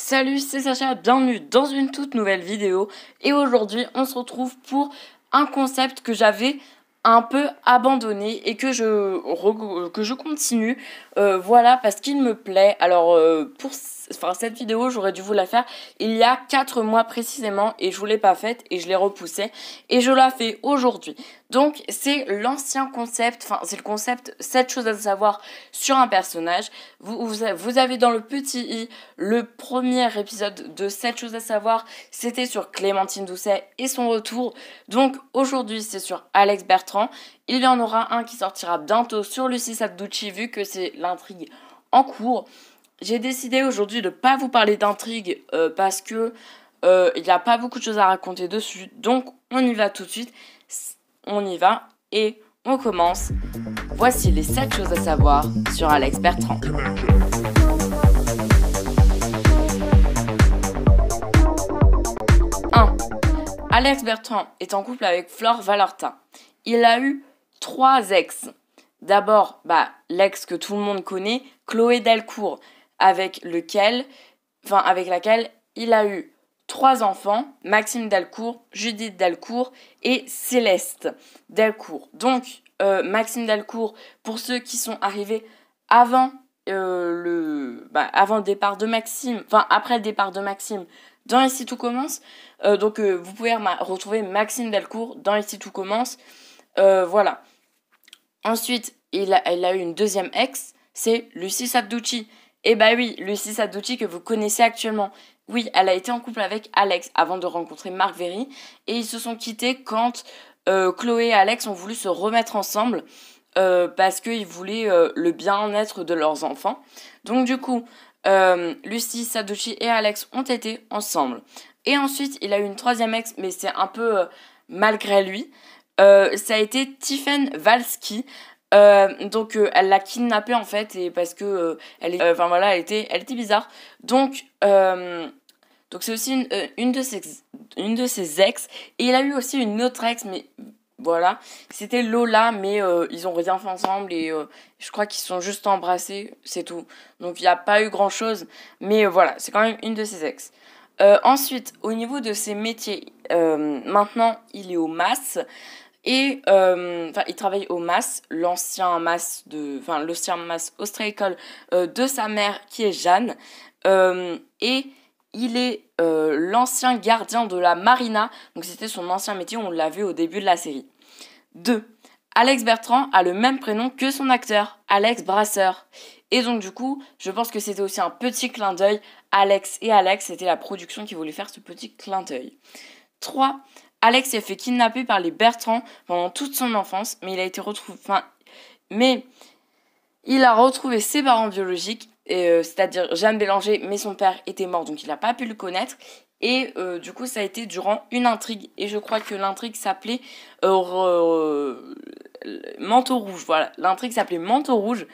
Salut, c'est Sacha, bienvenue dans une toute nouvelle vidéo. Et aujourd'hui, on se retrouve pour un concept que j'avais un peu abandonné et que je continue. Voilà, parce qu'il me plaît. Alors, cette vidéo, j'aurais dû vous la faire il y a 4 mois précisément et je ne l'ai pas faite et je l'ai repoussée. Et je la fais aujourd'hui. Donc, c'est l'ancien concept, c'est le concept 7 choses à savoir sur un personnage. Vous avez dans le petit i le premier épisode de 7 choses à savoir, c'était sur Clémentine Doucet et son retour. Donc aujourd'hui c'est sur Alex Bertrand. Il y en aura un qui sortira bientôt sur Lucie Sadducci vu que c'est l'intrigue en cours. J'ai décidé aujourd'hui de ne pas vous parler d'intrigue parce que il n'y a pas beaucoup de choses à raconter dessus. Donc on y va tout de suite. On y va et on commence. Voici les 7 choses à savoir sur Alex Bertrand. 1. Alex Bertrand est en couple avec Flore Valentin. Il a eu 3 ex. D'abord, l'ex que tout le monde connaît, Chloé Delcourt, avec laquelle il a eu 3 enfants, Maxime Delcourt, Judith Delcourt et Céleste Delcourt. Donc, Maxime Delcourt, pour ceux qui sont arrivés avant le départ de Maxime, après le départ de Maxime, dans Ici tout commence, vous pouvez retrouver Maxime Delcourt dans Ici tout commence, voilà. Ensuite, il a eu une deuxième ex, c'est Lucie Sadducci. Et oui, Lucie Sadducci que vous connaissez actuellement. Oui, elle a été en couple avec Alex avant de rencontrer Marc Véry. Et ils se sont quittés quand Chloé et Alex ont voulu se remettre ensemble parce qu'ils voulaient le bien-être de leurs enfants. Donc du coup, Lucie Sadducci et Alex ont été ensemble. Et ensuite, il a eu une troisième ex, mais c'est un peu malgré lui. Ça a été Tiffen Walski. Elle l'a kidnappée en fait et parce que elle était bizarre. Donc c'est aussi une de ses ex et il a eu aussi une autre ex, mais voilà, c'était Lola, mais ils ont rien fait ensemble et je crois qu'ils se sont juste embrassés, c'est tout. Donc il n'y a pas eu grand chose, mais voilà, c'est quand même une de ses ex. Ensuite, au niveau de ses métiers, maintenant il est au MAS. Et il travaille au MAS, l'ancien MAS Austraécole de sa mère qui est Jeanne. Et il est l'ancien gardien de la marina. Donc c'était son ancien métier, on l'a vu au début de la série. 2. Alex Bertrand a le même prénom que son acteur, Alex Brasseur. Et donc du coup, je pense que c'était aussi un petit clin d'œil. Alex, c'était la production qui voulait faire ce petit clin d'œil. 3. Alex s'est fait kidnapper par les Bertrand pendant toute son enfance, mais il a été retrouvé. Il a retrouvé ses parents biologiques, c'est-à-dire Jeanne Bélanger, mais son père était mort, donc il n'a pas pu le connaître. Et du coup, ça a été durant une intrigue. Et je crois que l'intrigue s'appelait Manteau Rouge. Voilà, l'intrigue s'appelait Manteau Rouge.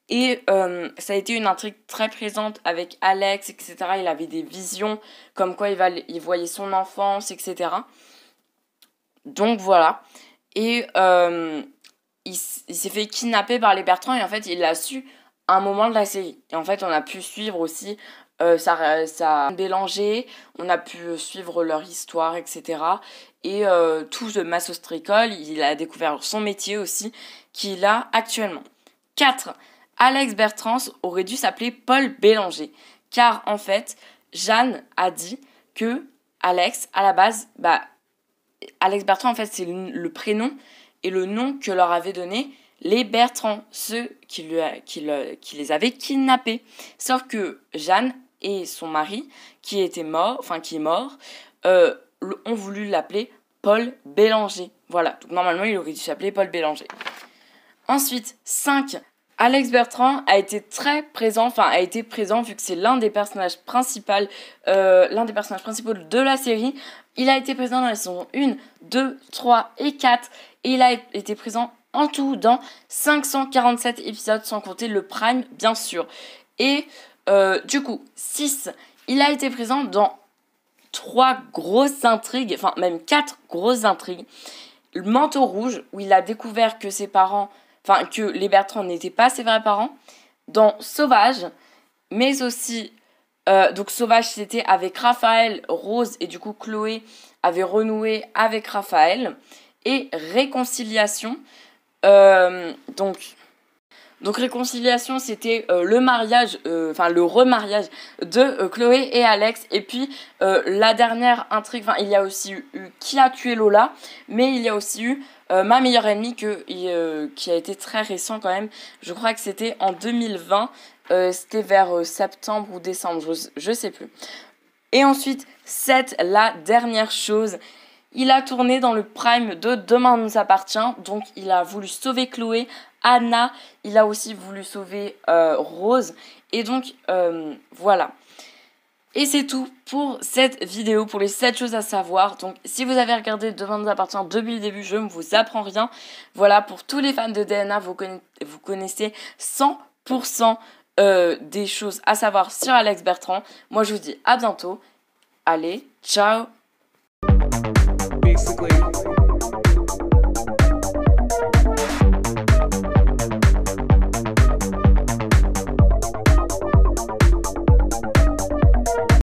Et ça a été une intrigue très présente avec Alex, etc. Il avait des visions, comme quoi il voyait son enfance, etc. Donc voilà. Et il s'est fait kidnapper par les Bertrand et en fait il l'a su à un moment de la série. Et en fait on a pu suivre aussi sa Bélanger, on a pu suivre leur histoire, etc. Et tout ce massostricole, il a découvert son métier aussi qu'il a actuellement. 4. Alex Bertrand aurait dû s'appeler Paul Bélanger. Car en fait, Jeanne a dit que Alex, à la base, Alex Bertrand, en fait, c'est le prénom et le nom que leur avaient donné les Bertrand, ceux qui les avaient kidnappés. Sauf que Jeanne et son mari, qui est mort, ont voulu l'appeler Paul Bélanger. Voilà, donc normalement, il aurait dû s'appeler Paul Bélanger. Ensuite, 5. Alex Bertrand a été présent vu que c'est l'un des personnages principaux de la série. Il a été présent dans les saisons 1, 2, 3 et 4 et il a été présent en tout dans 547 épisodes sans compter le Prime bien sûr. Et du coup, 6, il a été présent dans 3 grosses intrigues, même 4 grosses intrigues. Le Manteau Rouge où il a découvert que que les Bertrand n'étaient pas ses vrais parents, dans Sauvage, mais aussi Donc Sauvage, c'était avec Raphaël, Rose, et du coup Chloé avait renoué avec Raphaël. Et Réconciliation, donc Réconciliation, c'était le mariage, enfin le remariage de Chloé et Alex. Et puis la dernière intrigue, enfin il y a aussi eu Qui a tué Lola, mais il y a aussi eu Ma meilleure ennemie qui a été très récent quand même. Je crois que c'était en 2020, c'était vers septembre ou décembre, je sais plus. Et ensuite, la dernière chose. Il a tourné dans le prime de Demain nous appartient, donc il a voulu sauver Chloé, Anna, il a aussi voulu sauver Rose, et donc voilà. Et c'est tout pour cette vidéo, pour les 7 choses à savoir. Donc si vous avez regardé Demain nous appartient depuis le début, je ne vous apprends rien. Voilà, pour tous les fans de DNA, vous connaissez 100% des choses à savoir sur Alex Bertrand. Moi je vous dis à bientôt. Allez, ciao. Basically